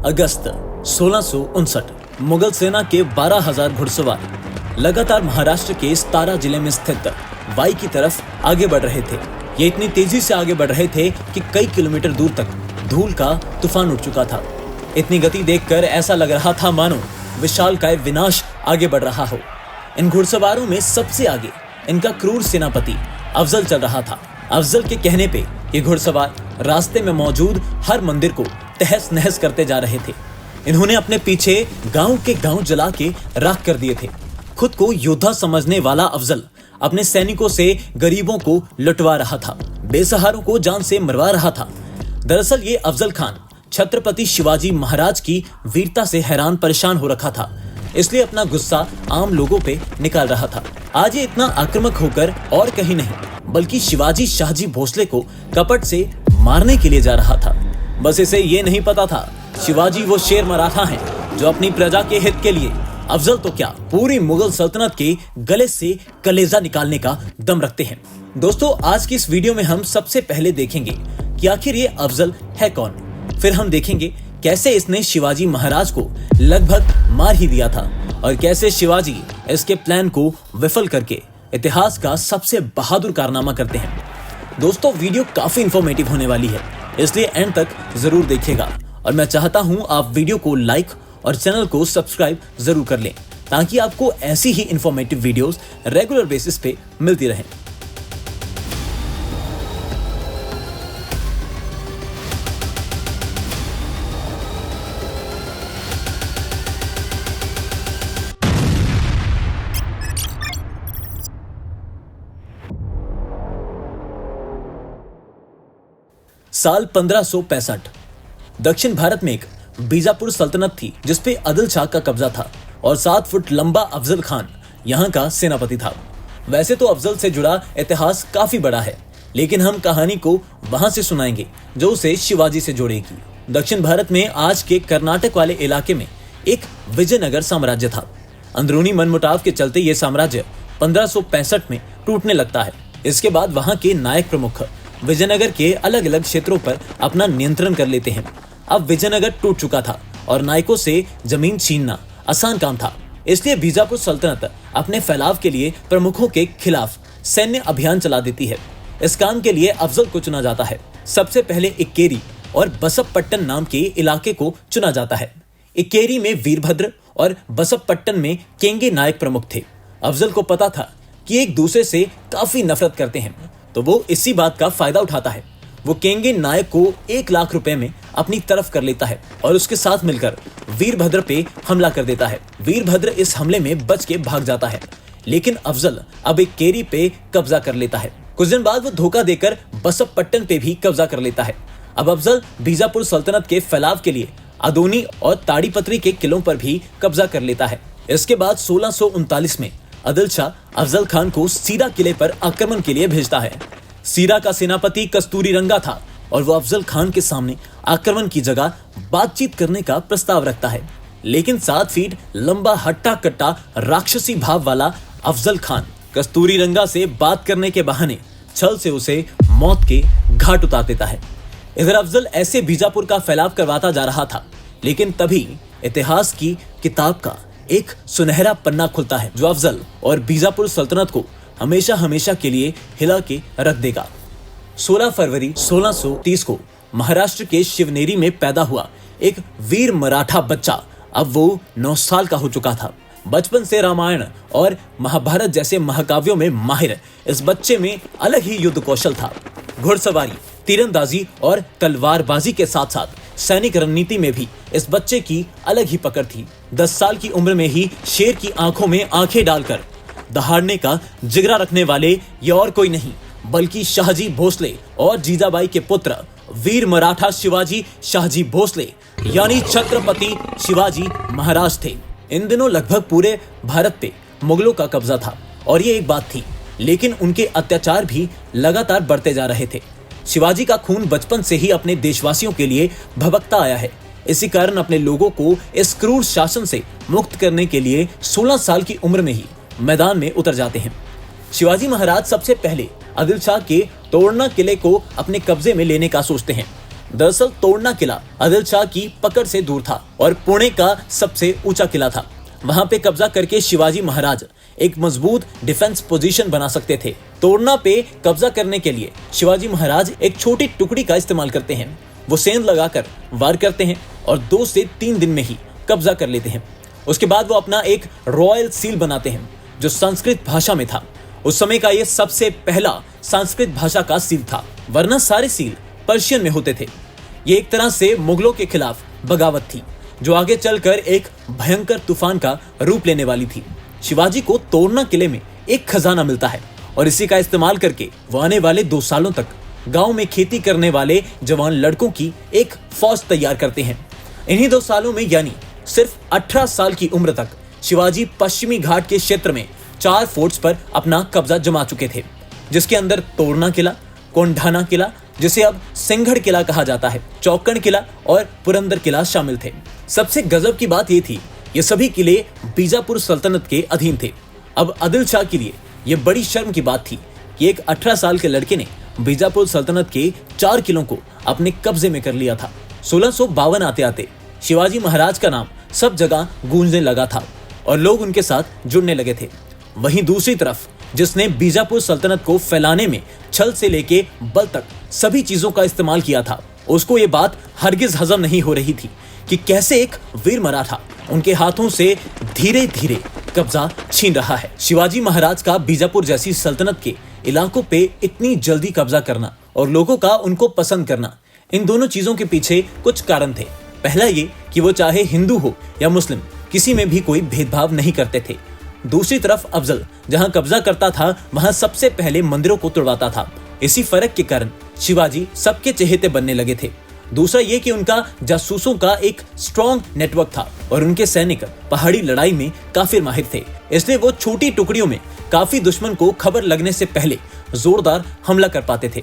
अगस्त 1659 मुगल सेना के 12,000 घुड़सवार लगातार महाराष्ट्र के सतारा जिले में स्थित वाई की तरफ आगे बढ़ रहे थे। ये इतनी तेजी से आगे बढ़ रहे थे कि कई किलोमीटर दूर तक धूल का तूफान उठ चुका था। इतनी गति देखकर ऐसा लग रहा था मानो विशालकाय विनाश आगे बढ़ रहा हो। इन घुड़सवारों में सबसे आगे इनका क्रूर सेनापति अफजल चल रहा था। अफजल के कहने पे ये घुड़सवार रास्ते में मौजूद हर मंदिर को तहस नहस करते जा रहे थे। इन्होंने अपने पीछे गांव के गांव जला के राख कर दिए थे। खुद को योद्धा समझने वाला अफजल अपने सैनिकों से गरीबों को लुटवा रहा था, बेसहारों को जान से मरवा रहा था। दरअसल ये अफजल खान छत्रपति शिवाजी महाराज की वीरता से हैरान परेशान हो रखा था, इसलिए अपना गुस्सा आम लोगों पे निकाल रहा था। आज ये इतना आक्रामक होकर और कहीं नहीं बल्कि शिवाजी शाहजी भोसले को कपट से मारने के लिए जा रहा था। बस इसे ये नहीं पता था शिवाजी वो शेर मराठा हैं जो अपनी प्रजा के हित के लिए अफजल तो क्या पूरी मुगल सल्तनत के गले से कलेजा निकालने का दम रखते हैं। दोस्तों, आज की इस वीडियो में हम सबसे पहले देखेंगे कि आखिर ये अफजल है कौन। फिर हम देखेंगे कैसे इसने शिवाजी महाराज को लगभग मार ही दिया था और कैसे शिवाजी इसके प्लान को विफल करके इतिहास का सबसे बहादुर कारनामा करते हैं। दोस्तों, वीडियो काफी इंफॉर्मेटिव होने वाली है, इसलिए एंड तक जरूर देखिएगा और मैं चाहता हूं आप वीडियो को लाइक और चैनल को सब्सक्राइब जरूर कर लें ताकि आपको ऐसी ही इंफॉर्मेटिव वीडियोस रेगुलर बेसिस पे मिलती रहें। साल 1565 दक्षिण भारत में एक बीजापुर सल्तनत थी जिसपे आदिल शाह का कब्जा था और 7 फुट लंबा अफजल खान यहाँ का सेनापति था। वैसे तो अफजल से जुड़ा इतिहास काफी बड़ा है, लेकिन हम कहानी को वहां से सुनाएंगे जो उसे शिवाजी से जोड़ेगी। दक्षिण भारत में आज के कर्नाटक वाले इलाके में एक विजयनगर साम्राज्य था। अंदरूनी मनमुटाव के चलते ये साम्राज्य 1565 में टूटने लगता है। इसके बाद वहां के नायक प्रमुख विजयनगर के अलग अलग क्षेत्रों पर अपना नियंत्रण कर लेते हैं। अब विजयनगर टूट चुका था और नायकों से जमीन छीनना आसान काम था, इसलिए बीजापुर सल्तनत अपने फैलाव के लिए प्रमुखों के खिलाफ सैन्य अभियान चला देती है। इस काम के लिए अफजल को चुना जाता है। सबसे पहले इक्केरी और बसवपट्टन नाम के इलाके को चुना जाता है। इक्केरी में वीरभद्र और बसवपट्टन में केंगे नायक प्रमुख थे। अफजल को पता था कि एक दूसरे से काफी नफरत करते हैं, तो वो इसी बात का फायदा उठाता है। वो केंगे नायक को 1 लाख रुपए में अपनी तरफ कर लेता है और उसके साथ मिलकर वीरभद्र पे हमला कर देता है। वीरभद्र इस हमले में बच के भाग जाता है, लेकिन अफजल अब एक केरी पे कब्जा कर लेता है। कुछ दिन बाद वो धोखा देकर बसवपट्टन पे भी कब्जा कर लेता है। अब अफजल बीजापुर सल्तनत के फैलाव के लिए अदोनी और ताड़ीपत्री के किलों पर भी कब्जा कर लेता है। इसके बाद 1639 में आदिल शाह अफजल खान को सीरा किले पर आक्रमण के लिए भेजता है। सीरा का सेनापति कस्तूरी रंगा था और वो अफजल खान के सामने आक्रमण की जगह बातचीत करने का प्रस्ताव रखता है, लेकिन 7 फीट लंबा हट्टा कट्टा राक्षसी भाव वाला अफजल खान कस्तूरी रंगा से बात करने के बहाने छल से उसे मौत के घाट उतार देता है। इधर अफजल ऐसे बीजापुर का फैलाव करवाता जा रहा था, लेकिन तभी इतिहास की किताब का एक सुनहरा पन्ना खुलता है जो अफजल और बीजापुर सल्तनत को हमेशा हमेशा के लिए हिला के रख देगा। 16 फरवरी 1630 को महाराष्ट्र के शिवनेरी में पैदा हुआ एक वीर मराठा बच्चा अब वो 9 साल का हो चुका था। बचपन से रामायण और महाभारत जैसे महाकाव्यों में माहिर इस बच्चे में अलग ही युद्ध कौशल था। घुड़सवारी, तीरंदाजी और तलवारबाजी के साथ साथ सैनिक रणनीति में भी इस बच्चे की अलग ही पकड़ थी। 10 साल की उम्र में ही शेर की आंखों में आंखें डालकर दहाड़ने का जिगरा रखने वाले ये और कोई नहीं बल्कि शाहजी भोसले और जीजाबाई के पुत्र वीर मराठा शिवाजी शाहजी भोसले यानी छत्रपति शिवाजी महाराज थे। इन दिनों लगभग पूरे भारत पे मुगलों का कब्जा था और ये एक बात थी, लेकिन उनके अत्याचार भी लगातार बढ़ते जा रहे थे। शिवाजी का खून बचपन से ही अपने देशवासियों के लिए भभकता आया है। इसी कारण अपने लोगों को इस क्रूर शासन से मुक्त करने के लिए 16 साल की उम्र में ही मैदान में उतर जाते हैं। शिवाजी महाराज सबसे पहले आदिल शाह के तोड़ना किले को अपने कब्जे में लेने का सोचते हैं। दरअसल तोड़ना किला आदिल शाह की पकड़ से दूर था और पुणे का सबसे ऊंचा किला था। वहां पे कब्जा करके शिवाजी महाराज एक मजबूत डिफेंस पोजीशन बना सकते थे। तोड़ना पे कब्जा करने के लिए शिवाजी महाराज एक छोटी टुकड़ी का इस्तेमाल करते हैं। वो सेंध लगाकर वार करते हैं और 2 से 3 दिन में ही कब्जा कर लेते हैं। उसके बाद वो अपना एक रॉयल सील बनाते हैं जो संस्कृत भाषा में था। उस समय का ये सबसे पहला संस्कृत भाषा का सील था, वरना सारे सील पर्शियन में होते थे। ये एक तरह से मुगलों के खिलाफ बगावत थी जो आगे चलकर एक भयंकर तूफान का रूप लेने वाली थी। शिवाजी को तोड़ना किले में एक खजाना मिलता है और इसी का इस्तेमाल करके वो आने वाले 2 सालों तक गांव में खेती करने वाले जवान लड़कों की एक फौज तैयार करते हैं। इन्हीं 2 सालों में यानी सिर्फ 18 साल की उम्र तक शिवाजी पश्चिमी घाट के क्षेत्र में 4 फोर्ट्स पर अपना कब्जा जमा चुके थे, जिसके अंदर तोड़ना किला, कोंढाना किला जिसे अब सिंघड़ किला कहा जाता है, चौकण किला और पुरंदर किला शामिल थे। सबसे गजब की बात ये थी, ये सभी किले बीजापुर सल्तनत के अधीन थे। अब आदिल शाह के लिए ये बड़ी शर्म की बात थी कि एक 18 साल के लड़के ने बीजापुर सल्तनत के 4 किलों को अपने कब्जे में कर लिया था। 1652 आते आते शिवाजी महाराज का नाम सब जगह गूंजने लगा था और लोग उनके साथ जुड़ने लगे थे। वहीं दूसरी तरफ जिसने बीजापुर सल्तनत को फैलाने में छल से लेके बल तक सभी चीजों का इस्तेमाल किया था, उसको ये बात हरगिज हजम नहीं हो रही थी कि कैसे एक वीर मराठा उनके हाथों से धीरे धीरे कब्जा छीन रहा है। शिवाजी महाराज का बीजापुर जैसी सल्तनत के इलाकों पे इतनी जल्दी कब्जा करना और लोगों का उनको पसंद करना, इन दोनों चीजों के पीछे कुछ कारण थे। पहला ये कि वो चाहे हिंदू हो या मुस्लिम, किसी में भी कोई भेदभाव नहीं करते थे। दूसरी तरफ अफजल जहां कब्जा करता था वहां सबसे पहले मंदिरों को तोड़वाता था। इसी फर्क के कारण शिवाजी सबके चहेते बनने लगे थे। दूसरा ये कि उनका जासूसों का एक स्ट्रॉन्ग नेटवर्क था और उनके सैनिक पहाड़ी लड़ाई में काफी माहिर थे, इसलिए वो छोटी टुकड़ियों में काफी दुश्मन को खबर लगने से पहले जोरदार हमला कर पाते थे।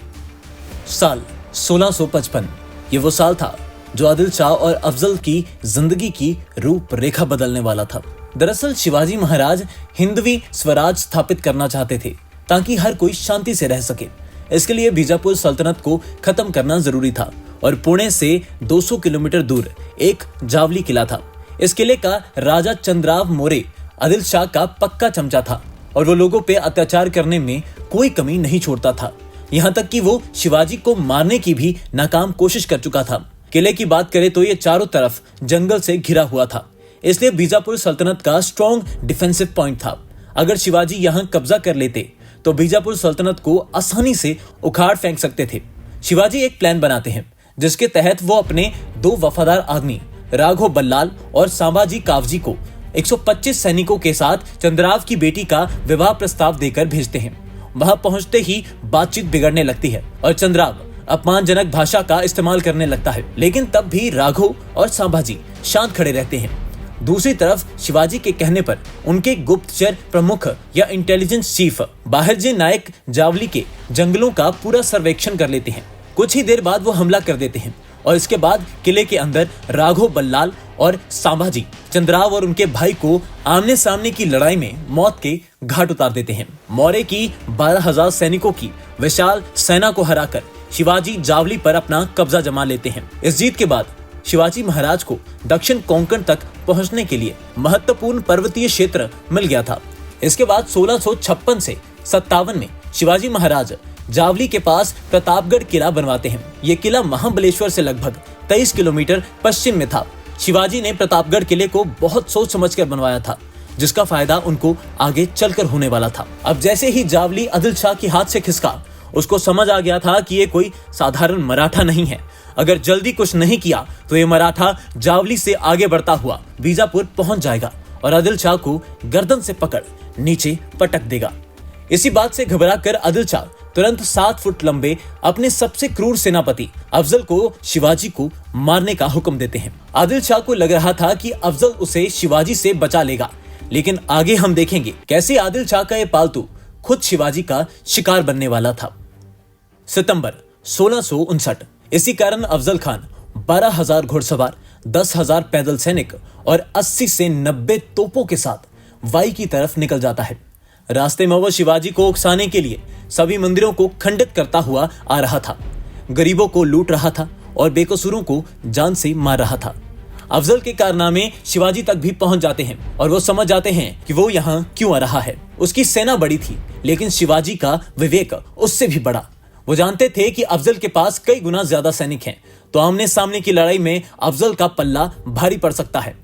साल 1655 ये वो साल था जो आदिल शाह और अफजल की जिंदगी की रूपरेखा बदलने वाला था। दरअसल शिवाजी महाराज हिंदवी स्वराज स्थापित करना चाहते थे ताकि हर कोई शांति से रह सके। इसके लिए बीजापुर सल्तनत को खत्म करना जरूरी था और पुणे से 200 किलोमीटर दूर एक जावली किला था। इस किले का राजा चंद्राव मोरे आदिल शाह का पक्का चमचा था और वो लोगों पे अत्याचार करने में कोई कमी नहीं छोड़ता था। यहाँ तक कि वो शिवाजी को मारने की भी नाकाम कोशिश कर चुका था। किले की बात करें तो ये चारों तरफ जंगल से घिरा हुआ था, इसलिए बीजापुर सल्तनत का स्ट्रॉन्ग डिफेंसिव पॉइंट था। अगर शिवाजी यहाँ कब्जा कर लेते तो बीजापुर सल्तनत को आसानी से उखाड़ फेंक सकते थे। शिवाजी एक प्लान बनाते हैं जिसके तहत वो अपने 2 वफादार आदमी राघव बल्लाल और संभाजी कावजी को 125 सैनिकों के साथ चंद्राव की बेटी का विवाह प्रस्ताव देकर भेजते हैं। वहां पहुंचते ही बातचीत बिगड़ने लगती है और चंद्राव अपमानजनक भाषा का इस्तेमाल करने लगता है, लेकिन तब भी राघव और संभाजी शांत खड़े रहते हैं। दूसरी तरफ शिवाजी के कहने पर उनके गुप्तचर प्रमुख या इंटेलिजेंस चीफ बाहरजी नायक जावली के जंगलों का पूरा सर्वेक्षण कर लेते हैं। कुछ ही देर बाद वो हमला कर देते हैं और इसके बाद किले के अंदर राघव बल्लाल और संभाजी चंद्राव और उनके भाई को आमने सामने की लड़ाई में मौत के घाट उतार देते हैं। मौर्य की 12,000 सैनिकों की विशाल सेना को हराकर शिवाजी जावली पर अपना कब्जा जमा लेते हैं। इस जीत के बाद शिवाजी महाराज को दक्षिण कोंकण तक पहुंचने के लिए महत्वपूर्ण पर्वतीय क्षेत्र मिल गया था। इसके बाद 1656 से 57 में शिवाजी महाराज जावली के पास प्रतापगढ़ किला बनवाते हैं। ये किला महाबलेश्वर से लगभग 23 किलोमीटर पश्चिम में था। शिवाजी ने प्रतापगढ़ किले को बहुत सोच समझकर बनवाया था, जिसका फायदा उनको आगे चलकर होने वाला था। अब जैसे ही जावली आदिल शाह के हाथ से खिसका, उसको समझ आ गया था कि ये कोई साधारण मराठा नहीं है। अगर जल्दी कुछ नहीं किया तो ये मराठा जावली से आगे बढ़ता हुआ बीजापुर पहुंच जाएगा और आदिल शाह को गर्दन से पकड़ नीचे पटक देगा। इसी बात से घबराकर आदिल शाह तुरंत 7 फुट लंबे अपने सबसे क्रूर सेनापति अफजल को शिवाजी को मारने का हुक्म देते हैं। आदिल शाह को लग रहा था कि अफजल उसे शिवाजी से बचा लेगा, लेकिन आगे हम देखेंगे कैसे आदिल शाह का ये पालतू खुद शिवाजी का शिकार बनने वाला था। सितंबर 1659। इसी कारण अफजल खान 12,000 घुड़सवार, 10,000 पैदल सैनिक और 80 से 90 तोपों के साथ वाई की तरफ निकल जाता है। रास्ते में वो शिवाजी को उकसाने के लिए सभी मंदिरों को खंडित करता हुआ आ रहा था, गरीबों को लूट रहा था और बेकसूरों को जान से मार रहा था। अफजल के कारनामे शिवाजी तक भी पहुंच जाते हैं और वो समझ जाते हैं कि वो यहाँ क्यों आ रहा है। उसकी सेना बड़ी थी, लेकिन शिवाजी का विवेक उससे भी बड़ा। वो जानते थे कि अफजल के पास कई गुना ज्यादा सैनिक हैं, तो आमने सामने की लड़ाई में अफजल का पल्ला भारी पड़ सकता है।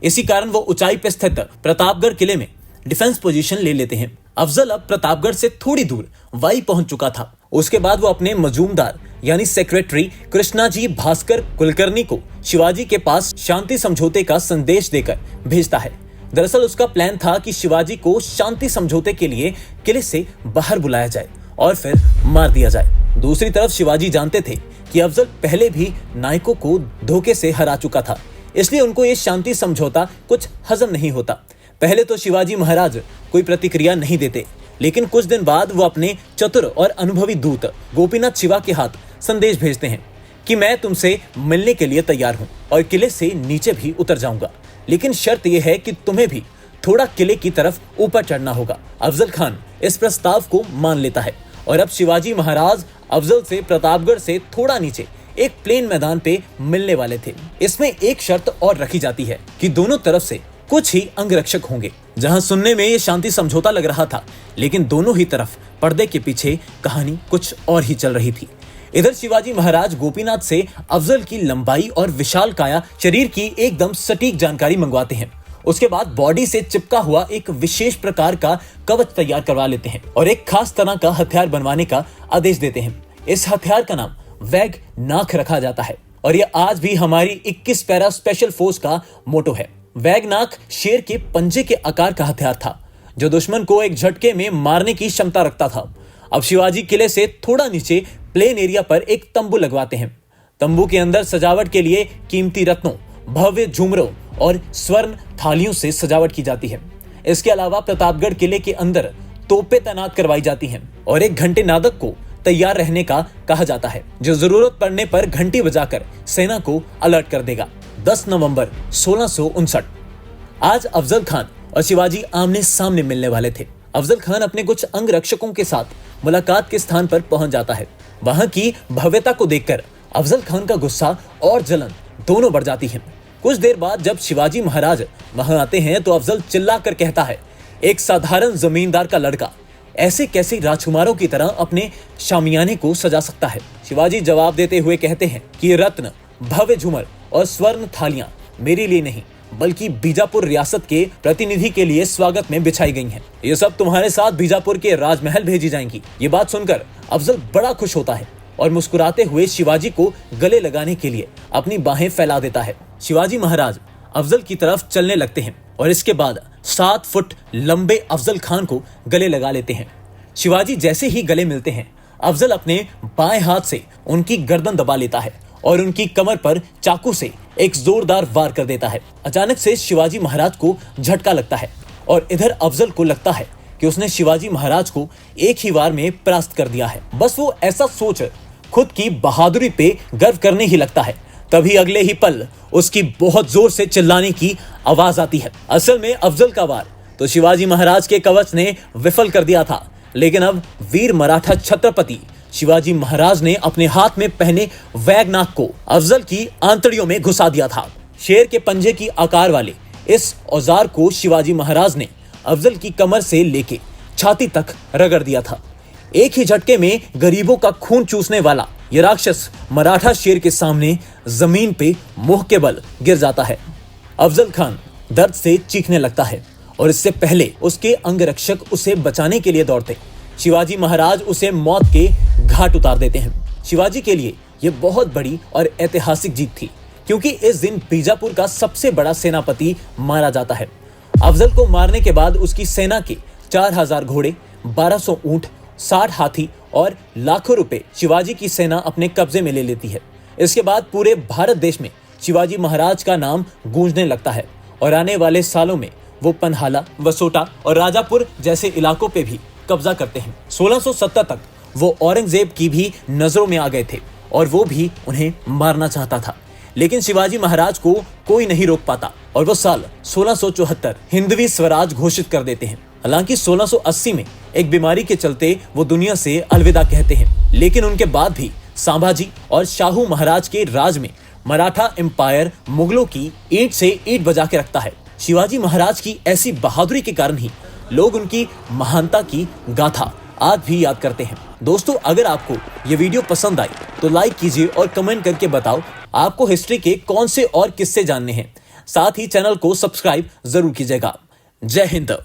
इसी कारण वो ऊंचाई पर स्थित प्रतापगढ़ किले में डिफेंस पोजीशन ले लेते हैं। अफजल अब प्रतापगढ़ से थोड़ी दूर वाई पहुंच चुका था। उसके बाद वो अपने मजूमदार यानी सेक्रेटरी कृष्णाजी भास्कर कुलकर्णी को शिवाजी के पास शांति समझौते का संदेश देकर भेजता है। दरअसल उसका प्लान था कि शिवाजी को शांति समझौते के लिए किले से बाहर बुलाया जाए और फिर मार दिया जाए। दूसरी तरफ शिवाजी जानते थे कि अफजल पहले भी नायकों को धोखे से हरा चुका था, इसलिए उनको ये शांति समझौता कुछ हजम नहीं होता। पहले तो शिवाजी महाराज कोई प्रतिक्रिया नहीं देते, लेकिन कुछ दिन बाद वो अपने चतुर और अनुभवी दूत गोपीनाथ शिवा के हाथ संदेश भेजते हैं कि मैं तुमसे मिलने के लिए तैयार हूं और किले से नीचे भी उतर जाऊंगा, लेकिन शर्त यह है कि तुम्हें भी थोड़ा किले की तरफ ऊपर चढ़ना होगा। अफजल खान इस प्रस्ताव को मान लेता है और अब शिवाजी महाराज अफजल से प्रतापगढ़ से थोड़ा नीचे एक प्लेन मैदान पे मिलने वाले थे। इसमें एक शर्त और रखी जाती है कि दोनों तरफ से कुछ ही अंगरक्षक होंगे। जहां सुनने में ये शांति समझौता लग रहा था, लेकिन दोनों ही तरफ पर्दे के पीछे कहानी कुछ और ही चल रही थी। इधर शिवाजी महाराज गोपीनाथ से अफजल की लंबाई और विशाल काया शरीर की एकदम सटीक जानकारी मंगवाते हैं। उसके बाद बॉडी से चिपका हुआ एक विशेष प्रकार का कवच तैयार करवा लेते हैं और एक खास तरह का हथियार बनवाने का आदेश देते हैं। इस हथियार का नाम वैग नाक रखा जाता है और यह आज भी हमारी 21 पैरा स्पेशल फोर्स का मोटो है। वैगनाक शेर के पंजे के आकार का हथियार था, जो दुश्मन को एक झटके में मारने की क्षमता रखता था। अब शिवाजी किले से थोड़ा नीचे प्लेन एरिया पर एक तंबू लगवाते हैं। तंबू के अंदर सजावट के लिए कीमती रत्नों, भव्य झूमरों और स्वर्ण थालियों से सजावट की जाती है। इसके अलावा प्रतापगढ़ किले के अंदर तोपें तैनात करवाई जाती हैं और एक घंटे नादक को तैयार रहने का कहा जाता है, जो जरूरत पड़ने पर घंटी बजाकर सेना को अलर्ट कर देगा। 10 नवंबर 1659 आज अफजल खान और शिवाजी आमने सामने मिलने वाले थे। अफजल खान अपने कुछ अंगरक्षकों के साथ मुलाकात के स्थान पर पहुंच जाता है। वहां की भव्यता को देखकर अफजल खान का गुस्सा और जलन दोनों बढ़ जाती है। कुछ देर बाद जब शिवाजी महाराज वहां आते हैं तो अफजल चिल्लाकर कहता है, एक साधारण जमींदार का लड़का ऐसे कैसे राजकुमारों की तरह अपने शामियाने को सजा सकता है। शिवाजी जवाब देते हुए कहते हैं कि ये रत्न, भव्य झूमर और स्वर्ण थालियां मेरे लिए नहीं, बल्कि बीजापुर रियासत के प्रतिनिधि के लिए स्वागत में बिछाई गई हैं। ये सब तुम्हारे साथ बीजापुर के राजमहल भेजी जाएंगी। ये बात सुनकर अफजल बड़ा खुश होता है और मुस्कुराते हुए शिवाजी को गले लगाने के लिए अपनी बाहें फैला देता है। शिवाजी महाराज अफजल की तरफ चलने लगते हैं और इसके बाद 7 फुट लंबे अफजल खान को गले लगा लेते हैं। शिवाजी जैसे ही गले मिलते हैं, अफजल अपने बाएं हाथ से उनकी गर्दन दबा लेता है और उनकी कमर पर चाकू से एक जोरदार वार कर देता है। अचानक से शिवाजी महाराज को झटका लगता है और इधर अफजल को लगता है कि उसने शिवाजी महाराज को एक ही वार में परास्त कर दिया है। बस वो ऐसा सोच खुद की बहादुरी पे गर्व करने ही लगता है। तभी अगले ही पल उसकी बहुत जोर से चिल्लाने की आवाज आती है। असल में अफजल का वार तो शिवाजी महाराज के कवच ने विफल कर दिया था, लेकिन अब वीर मराठा छत्रपति शिवाजी महाराज ने अपने हाथ में पहने वैगनाक को अफजल की आंतड़ियों में घुसा दिया था। शेर के पंजे की आकार वाले इस औजार को शिवाजी महाराज ने अफजल की कमर से लेके छाती तक रगड़ दिया था। एक ही झटके में गरीबों का खून चूसने वाला यह राक्षस मराठा शेर के सामने जमीन पे मुंह के बल गिर जाता है। अफजल खान दर्द से चीखने लगता है और इससे पहले उसके अंगरक्षक उसे बचाने के लिए दौड़ते, शिवाजी महाराज उसे मौत के घाट उतार देते हैं। शिवाजी के लिए यह बहुत बड़ी और ऐतिहासिक जीत थी, क्योंकि इस दिन बीजापुर का सबसे बड़ा सेनापति मारा जाता है। अफजल को मारने के बाद उसकी सेना के 4000 घोड़े, 1200 ऊंट, 60 हाथी और लाखों रुपए शिवाजी की सेना अपने कब्जे में ले लेती है। इसके बाद पूरे भारत देश में शिवाजी महाराज का नाम गूंजने लगता है और आने वाले सालों में वो पन्हाला, वसोटा और राजापुर जैसे इलाकों पे भी कब्जा करते हैं। 1670 तक वो औरंगजेब की भी नजरों में आ गए थे और वो भी उन्हें मारना चाहता था, लेकिन शिवाजी महाराज को कोई नहीं रोक पाता और वो साल 1674 हिंदवी स्वराज घोषित कर देते हैं। हालांकि 1680 में एक बीमारी के चलते वो दुनिया से अलविदा कहते हैं, लेकिन उनके बाद भी संभाजी और शाहू महाराज के राज में मराठा एम्पायर मुगलों की ईंट से ईंट बजा के रखता है। शिवाजी महाराज की ऐसी बहादुरी के कारण ही लोग उनकी महानता की गाथा आज भी याद करते हैं। दोस्तों, अगर आपको ये वीडियो पसंद आई तो लाइक कीजिए और कमेंट करके बताओ आपको हिस्ट्री के कौन से और किस्से जानने हैं। साथ ही चैनल को सब्सक्राइब जरूर कीजिएगा। जय हिंद।